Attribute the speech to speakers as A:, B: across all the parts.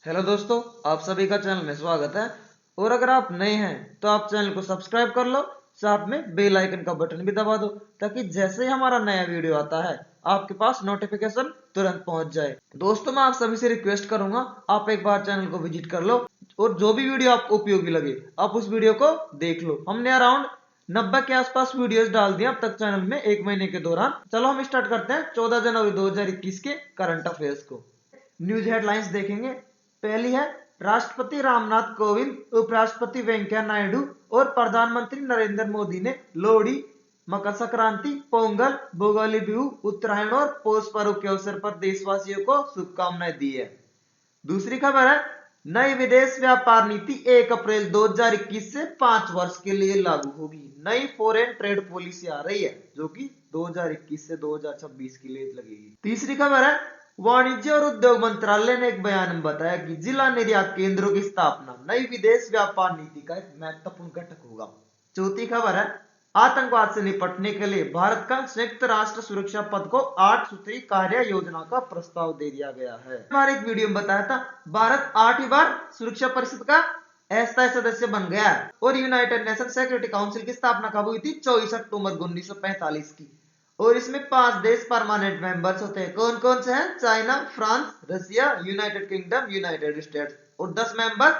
A: Hello दोस्तों, आप सभी का चैनल में स्वागत है। और अगर आप नए हैं तो आप चैनल को सब्सक्राइब कर लो, साथ में बेल आइकन का बटन भी दबा दो ताकि जैसे ही हमारा नया वीडियो आता है आपके पास नोटिफिकेशन तुरंत पहुंच जाए। दोस्तों, मैं आप सभी से रिक्वेस्ट करूंगा, आप एक बार चैनल को विजिट कर लो और जो भी वीडियो आपको उपयोगी लगे आप उस वीडियो को देख लो। हमने अराउंड 90 के आसपास वीडियोस डाल दिए अब तक चैनल में एक महीने के दौरान। चलो हम स्टार्ट करते हैं 14 जनवरी 2021 के करंट अफेयर्स को। न्यूज हेडलाइंस देखेंगे। पहली है, राष्ट्रपति रामनाथ कोविंद, उपराष्ट्रपति वेंकैया नायडू और प्रधानमंत्री नरेंद्र मोदी ने लोहड़ी, मकर संक्रांति, पोंगल, भोगाली बिहू, उत्तरायण और पौष पर्व के अवसर पर देशवासियों को शुभकामनाएं दी है। दूसरी खबर है, नई विदेश व्यापार नीति 1 अप्रैल 2021 से 5 वर्ष के लिए लागू होगी। नई फॉरेन ट्रेड पॉलिसी आ रही है जो कि 2021 से 2026 के लिए लगेगी। तीसरी खबर है, वाणिज्य और उद्योग मंत्रालय ने एक बयान में बताया कि जिला निर्यात केंद्रों की स्थापना नई विदेश व्यापार नीति का एक महत्वपूर्ण घटक होगा। चौथी खबर है, आतंकवाद से निपटने के लिए भारत का संयुक्त राष्ट्र सुरक्षा पद को 8 सूत्री कार्य योजना का प्रस्ताव दे दिया गया है। हमारे एक वीडियो में बताया था, भारत 8वीं बार सुरक्षा परिषद का अस्थायी सदस्य बन गया है और यूनाइटेड नेशन सिक्योरिटी काउंसिल की स्थापना कब हुई थी? 24 अक्टूबर 1945 की। और इसमें 5 देश परमानेंट मेंबर्स होते हैं। कौन कौन से हैं? China, France, Russia, United kingdom, United states. और 10 मेंबर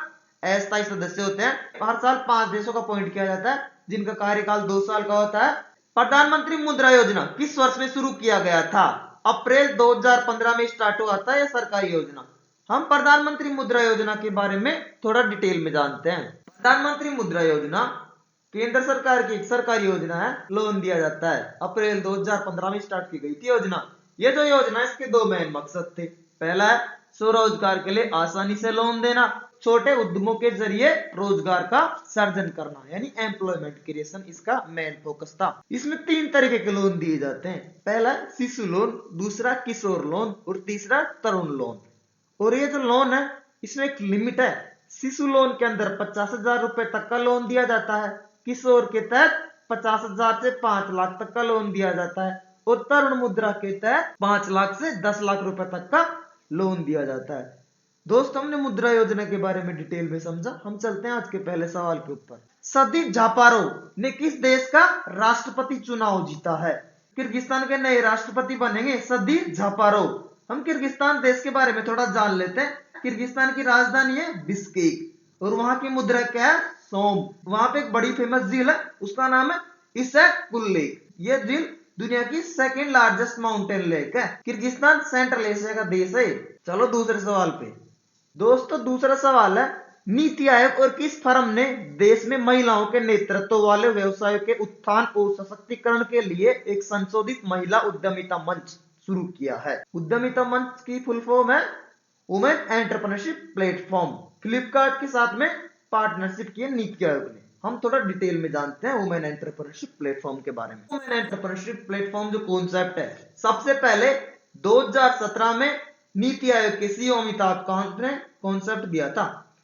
A: अस्थायी सदस्य होते हैं। हर साल 5 देशों का अपॉइंट किया जाता है जिनका कार्यकाल 2 साल का होता है। प्रधानमंत्री मुद्रा योजना किस वर्ष में शुरू किया गया था? अप्रैल 2015 में स्टार्ट हुआ था यह सरकारी योजना। हम प्रधानमंत्री मुद्रा योजना के बारे में थोड़ा डिटेल में जानते हैं। प्रधानमंत्री मुद्रा योजना केंद्र सरकार की एक सरकारी योजना है, लोन दिया जाता है। अप्रैल 2015 में स्टार्ट की गई थी योजना। ये जो योजना है इसके 2 मेन मकसद थे। पहला है स्वरोजगार के लिए आसानी से लोन देना, छोटे उद्यमों के जरिए रोजगार का सृजन करना, यानी एम्प्लॉयमेंट क्रिएशन इसका मेन फोकस था। इसमें 3 तरीके के लोन दिए जाते हैं। पहला शिशु लोन, दूसरा किशोर लोन और तीसरा तरुण लोन। और ये जो लोन है इसमें एक लिमिट है। शिशु लोन के अंदर 50,000 रुपए तक का लोन दिया जाता है, किशोर के तहत 50,000 से 5 लाख तक का लोन दिया जाता है और तरुण मुद्रा के तहत 5 लाख से 10 लाख रुपए तक का लोन दिया जाता है। दोस्तों, हमने मुद्रा योजना के बारे में डिटेल में समझा। हम चलते हैं आज के पहले सवाल के ऊपर। सदी जापारोव ने किस देश का राष्ट्रपति चुनाव जीता है? किर्गिस्तान के नए राष्ट्रपति बनेंगे सदी जापारोव। हम किर्गिस्तान देश के बारे में थोड़ा जान लेते हैं। किर्गिस्तान की राजधानी है बिश्केक और वहां की मुद्रा क्या है? सोम। वहां पे एक बड़ी फेमस झील है, उसका नाम है इसेक-कुल लेक। ये झील दुनिया की सेकंड लार्जेस्ट माउंटेन लेक है। किर्गिस्तान सेंट्रल एशिया का देश है। चलो दूसरे सवाल पे। दोस्तों, दूसरा सवाल है, नीति आयोग और किस फर्म ने देश में महिलाओं के नेतृत्व वाले व्यवसायों के उत्थान और सशक्तिकरण के लिए एक संशोधित महिला उद्यमिता मंच शुरू किया है? उद्यमिता मंच की फुल फॉर्म है वुमेन एंटरप्रेन्योरशिप प्लेटफॉर्म। फ्लिपकार्ट के साथ में पार्टनरशिप की नीति आयोग ने। हम थोड़ा डिटेल में जानते हैं वुमेन एंटरप्रेन्योरशिप प्लेटफॉर्म के बारे में। वुमेन एंटरप्रेन्योरशिप प्लेटफॉर्म जो कॉन्सेप्ट है, सबसे पहले 2017 में नीति आयोग के सीईओ अमिताभ कांत ने कॉन्सेप्ट दिया था।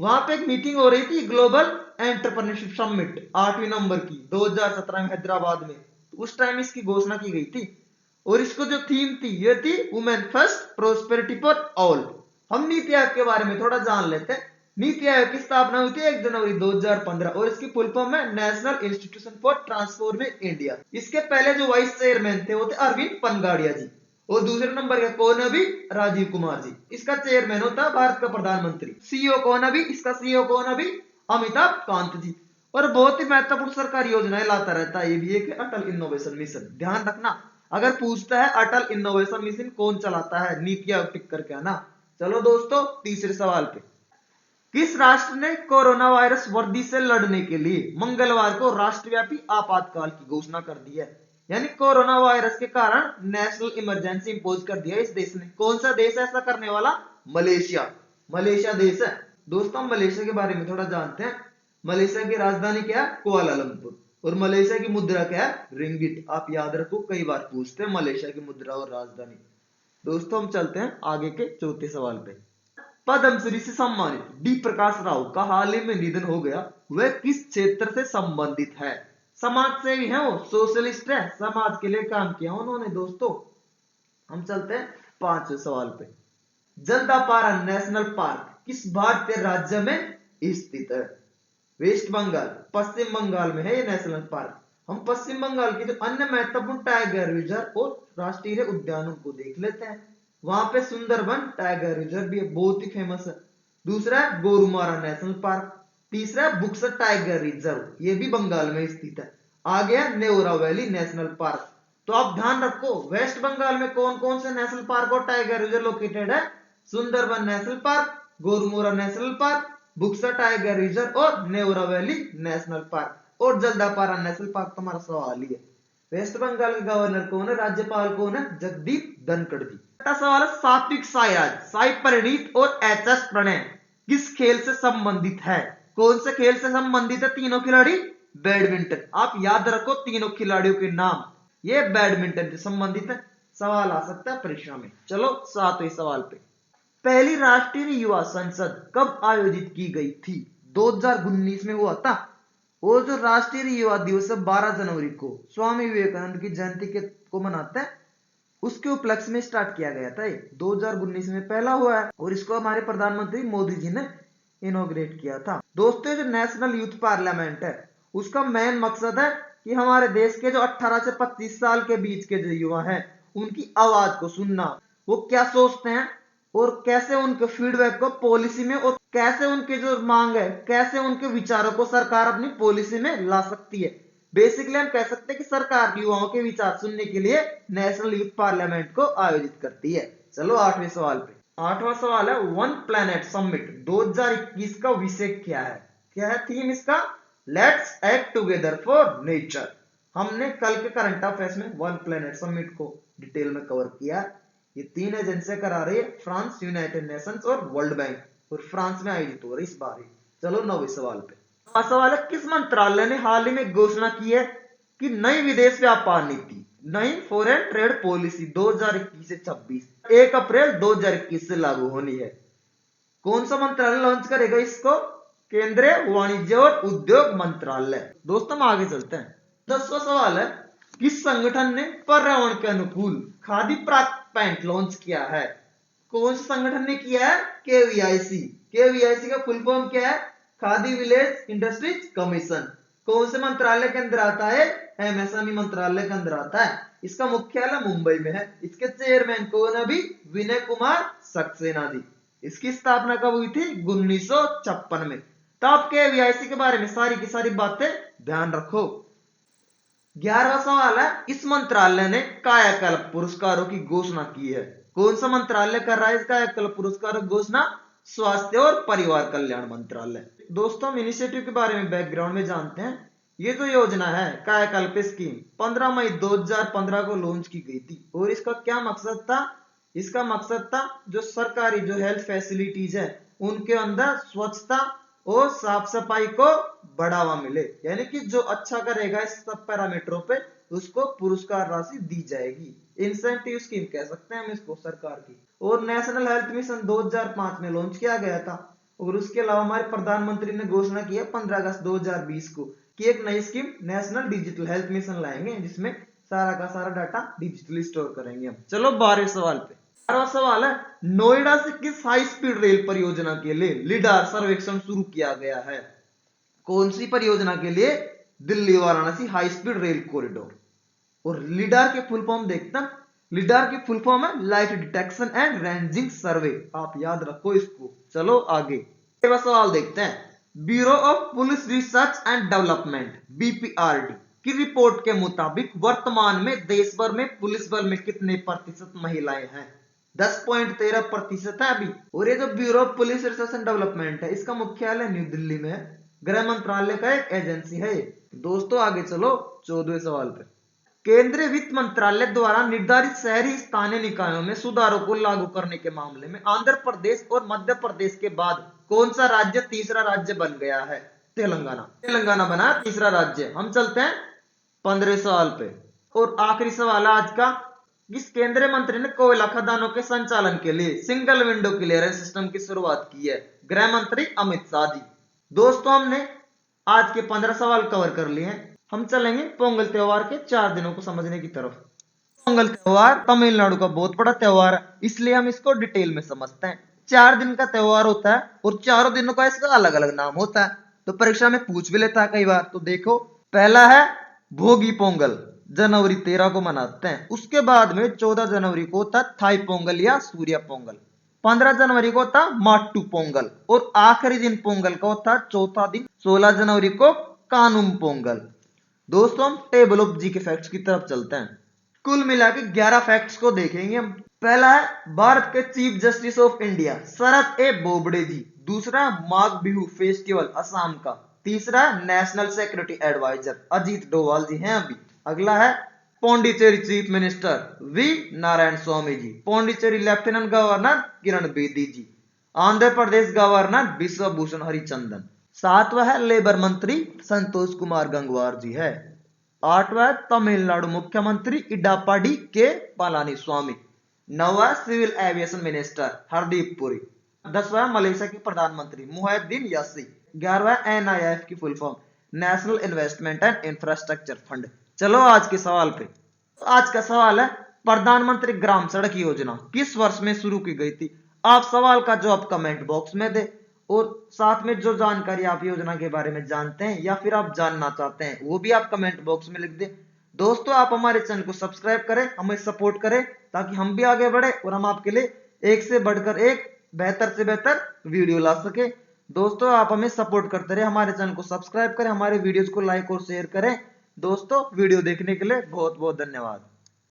A: वहां पे एक मीटिंग हो रही थी, ग्लोबल एंटरप्रेन्योरशिप समिट 8वीं नंबर की 2017 में हैदराबाद में। उस टाइम इसकी घोषणा की गई थी और इसको जो थीम थी ये थी women first prosperity for all. हम नीति आयोग के बारे में थोड़ा जान लेते हैं। नीति आयोग की स्थापना हुई थी 1 जनवरी 2015 और इसकी फुल फॉर्म है national institution for transforming India. इसके पहले जो वाइस चेयरमैन थे वो थे अरविंद पनगाड़िया जी और दूसरे नंबर का कौन है? अभी राजीव कुमार जी। इसका चेयरमैन होता है भारत का प्रधानमंत्री। सीईओ कौन है? अभी इसका सीईओ कौन है? अभी अमिताभ कांत जी। और बहुत ही महत्वपूर्ण सरकारी योजनाएं लाता रहता है। ये भी एक अटल इनोवेशन मिशन। ध्यान रखना, अगर पूछता है अटल इनोवेशन मिशन कौन चलाता है, नीति आयोग टिक करके आना। चलो दोस्तों, तीसरे सवाल पे। किस राष्ट्र ने कोरोना वायरस वर्दी से लड़ने के लिए मंगलवार को राष्ट्रव्यापी आपातकाल की घोषणा कर दी है? यानी कोरोना वायरस के कारण नेशनल इमरजेंसी इंपोज कर दिया इस देश ने। कौन सा देश है ऐसा करने वाला? मलेशिया। मलेशिया देश है। दोस्तों, मलेशिया के बारे में थोड़ा जानते हैं। मलेशिया की राजधानी क्या है? कुआलालंपुर। और मलेशिया की मुद्रा क्या है? रिंगिट। आप याद रखो, कई बार पूछते हैं मलेशिया की मुद्रा और राजधानी। दोस्तों, हम चलते हैं आगे के चौथे सवाल पे। पद्मश्री से सम्मानित डी प्रकाश राव का हाल ही में निधन हो गया। वह किस क्षेत्र से संबंधित है? समाज सेवी है वो, सोशलिस्ट है, समाज के लिए काम किया उन्होंने। दोस्तों, हम चलते हैं 5वें सवाल पे। जलदापारा नेशनल पार्क किस भारतीय राज्य में स्थित है? वेस्ट बंगाल, पश्चिम बंगाल में है ये नेशनल पार्क। हम पश्चिम बंगाल के जो अन्य महत्वपूर्ण टाइगर रिजर्व और राष्ट्रीय उद्यानों को देख लेते हैं। वहां पे सुंदरबन टाइगर रिजर्व भी बहुत ही फेमस है। दूसरा है गोरुमारा नेशनल पार्क। तीसरा है बुक्सर टाइगर रिजर्व, ये भी बंगाल में स्थित है। आगे है नेउरा वैली नेशनल पार्क। तो आप ध्यान रखो, वेस्ट बंगाल में कौन कौन से नेशनल पार्क और टाइगर रिजर्व लोकेटेड है? Sundarban national park, Gorumara national park, Buxa tiger reserve और नेउरा वैली नेशनल पार्क। और जलदापारा नेशनल पार्क तुम्हारा सवाल ही है। वेस्ट बंगाल के गवर्नर कौन है, राज्यपाल कौन है? जगदीप धनखड़ जी। छठा सवाल है सात्विक साईराज, साई प्रणीत और एच.एस. प्रणय किस खेल से संबंधित है? कौन से खेल से संबंधित है तीनों खिलाड़ी? बैडमिंटन। आप याद रखो तीनों खिलाड़ियों के नाम, ये बैडमिंटन से संबंधित है। सवाल आ सकता है परीक्षा में। चलो 7वें सवाल पे। पहली राष्ट्रीय युवा संसद कब आयोजित की गई थी? 2019 में हुआ था। वो जो राष्ट्रीय युवा दिवस है 12 जनवरी को स्वामी विवेकानंद की जयंती को मनाते हैं, उसके उपलक्ष्य में स्टार्ट किया गया था। 2019 में पहला हुआ है और इसको हमारे प्रधानमंत्री मोदी जी ने इनॉग्रेट किया था। दोस्तों, जो नेशनल यूथ पार्लियामेंट है उसका मेन मकसद है कि हमारे देश के जो 18 से 25 साल के बीच के जो युवा हैं उनकी आवाज को सुनना, वो क्या सोचते हैं और कैसे उनके फीडबैक को पॉलिसी में, और कैसे उनके जो मांग है, कैसे उनके विचारों को सरकार अपनी पॉलिसी में ला सकती है। बेसिकली हम कह सकते हैं कि सरकार युवाओं के विचार सुनने के लिए नेशनल यूथ पार्लियामेंट को आयोजित करती है। चलो 8वें सवाल पे। 8वां सवाल है वन प्लैनेट समिट 2021 का विषय क्या है? क्या है थीम इसका? Let's act together for nature. हमने कल के करंट अफेयर्स में वन प्लैनेट समिट को डिटेल में कवर किया। ये 3 एजेंसियां करा रही है, फ्रांस, यूनाइटेड नेशंस और वर्ल्ड बैंक, और फ्रांस में आयोजित हो रही इस बार। चलो 9वें सवाल पे। सवाल है किस मंत्रालय ने हाल ही में घोषणा की है कि नई विदेश व्यापार नीति, नई फॉरेन ट्रेड पॉलिसी 2021 से 26 1 अप्रैल 2021 से लागू होनी है? कौन सा मंत्रालय लॉन्च करेगा इसको? केंद्रीय वाणिज्य और उद्योग मंत्रालय। दोस्तों हम आगे चलते हैं। 10वां सवाल है किस संगठन ने पर्यावरण के अनुकूल खादी पैंट लॉन्च किया है? कौन से संगठन ने किया है? केवीआईसी। केवीआईसी का फुल फॉर्म क्या है? Khadi village industries commission. कौन से मंत्रालय के अंदर आता है? एमएसएमई मंत्रालय के अंदर आता है। इसका मुख्यालय मुंबई में है। इसके चेयरमैन कौन है? अभी विनय कुमार सक्सेना जी। इसकी स्थापना कब हुई थी? 1956 में। तो आप केवीआईसी के बारे में सारी की सारी बातें ध्यान रखो। 11वां सवाल है इस मंत्रालय ने कायाकल्प पुरस्कारों की घोषणा की है। कौन सा मंत्रालय कर रहा है इस कायाकल्प पुरस्कारों की घोषणा? स्वास्थ्य और परिवार कल्याण मंत्रालय। दोस्तों हम इनिशिएटिव के बारे में बैकग्राउंड में जानते हैं। ये जो योजना है कायाकल्प स्कीम 15 मई 2015 को लॉन्च की गई थी और इसका क्या मकसद था? इसका मकसद था जो सरकारी जो हेल्थ फैसिलिटीज है उनके अंदर स्वच्छता और साफ सफाई को बढ़ावा मिले, यानी कि जो अच्छा करेगा इस सब पैरामीटरों पे उसको पुरस्कार राशि दी जाएगी। इंसेंटिव स्कीम कह सकते हैं हम इसको सरकार की। और नेशनल हेल्थ मिशन 2005 में लॉन्च किया गया था। और उसके अलावा हमारे प्रधानमंत्री ने घोषणा की है 15 अगस्त 2020 को कि एक नई scheme national digital health mission लाएंगे जिसमें सारा का सारा डाटा डिजिटली स्टोर करेंगे हम। चलो 12वें सवाल पे। 12वां सवाल है नोएडा से किस हाई स्पीड रेल परियोजना के लिए लिडार सर्वेक्षण शुरू किया गया है? कौन सी परियोजना के लिए? Delhi Varanasi high speed rail corridor. और लिडार के फुल फॉर्म देखते हैं। लिडार की फुल फॉर्म है लाइट डिटेक्शन एंड रेंजिंग सर्वे। आप याद रखो इसको। चलो आगे 13वां सवाल देखते हैं। Bureau of police research and development BPRD की रिपोर्ट के मुताबिक वर्तमान में देश भर में पुलिस बल में कितने प्रतिशत महिलाएं हैं? 10.13% है अभी। और ये जो bureau of police research and development है इसका मुख्यालय न्यू दिल्ली में है। गृह मंत्रालय का एक एजेंसी है। दोस्तों आगे चलो 14वें सवाल पे। केंद्रीय वित्त मंत्रालय द्वारा निर्धारित शहरी स्थानीय निकायों में सुधारों को लागू करने के मामले में आंध्र प्रदेश और मध्य प्रदेश के बाद कौन सा राज्य तीसरा राज्य बन गया है? तेलंगाना। तेलंगाना बना तीसरा राज्य। हम चलते हैं 15वें सवाल पे। और आखिरी सवाल है आज का। किस केंद्रीय मंत्री ने कोयला खदानों के संचालन के लिए सिंगल विंडो क्लियरेंस सिस्टम की शुरुआत की है? गृह मंत्री अमित शाह जी। दोस्तों हमने आज के 15 सवाल कवर कर लिए हैं। हम चलेंगे पोंगल त्योहार के 4 दिनों को समझने की तरफ। पोंगल त्योहार तमिलनाडु का बहुत बड़ा त्योहार है, इसलिए हम इसको डिटेल में समझते हैं। 4 दिन का त्योहार होता है और चारों दिनों का इसका अलग अलग नाम होता है, तो परीक्षा में पूछ भी लेता है कई बार। तो देखो, पहला है भोगी पोंगल, जनवरी 13 को मनाते हैं। उसके बाद में 14 जनवरी को होता है थाई पोंगल या सूर्य पोंगल। 15 जनवरी को होता माट्टू पोंगल और आखिरी दिन पोंगल का होता है चौथा दिन 16 जनवरी को कानुम पोंगल। दोस्तों, हम टेबल ऑफ जी के फैक्ट्स की तरफ चलते हैं। कुल मिला के 11 फैक्ट्स को देखेंगे हम। पहला है भारत के chief justice of India Sharad A Bobde ji. दूसरा, माघ बिहू फेस्टिवल असम का। तीसरा, national security adviser Ajit Doval ji हैं अभी। अगला है Pondicherry chief minister V Narayanaswamy ji. Pondicherry lieutenant governor Kiran Bedi ji. Andhra Pradesh governor Biswa Bhusan Harichandan. सातवां है लेबर मंत्री संतोष कुमार गंगवार जी है। आठवां है तमिलनाडु मुख्यमंत्री इडापाडी के पलानी स्वामी। नौवां civil aviation minister Hardeep Puri. 10वां मलेशिया के प्रधानमंत्री मुहिद्दीन यासी। 11वां एनआईएफ की full form national investment and infrastructure fund. चलो आज के सवाल पे। आज का सवाल है प्रधानमंत्री ग्राम सड़क योजना किस वर्ष में शुरू की गई थी। आप सवाल का जवाब कमेंट बॉक्स में दे और साथ में जो जानकारी आप योजना के बारे में जानते हैं या फिर आप जानना चाहते हैं वो भी आप कमेंट बॉक्स में लिख दें। दोस्तों, आप हमारे चैनल को सब्सक्राइब करें, हमें सपोर्ट करें ताकि हम भी आगे बढ़े और हम आपके लिए एक से बढ़कर एक बेहतर से बेहतर वीडियो ला सके। दोस्तों, आप हमें सपोर्ट करते रहे, हमारे चैनल को सब्सक्राइब करें, हमारे वीडियोस को लाइक और शेयर करें। दोस्तों, वीडियो देखने के लिए बहुत बहुत धन्यवाद।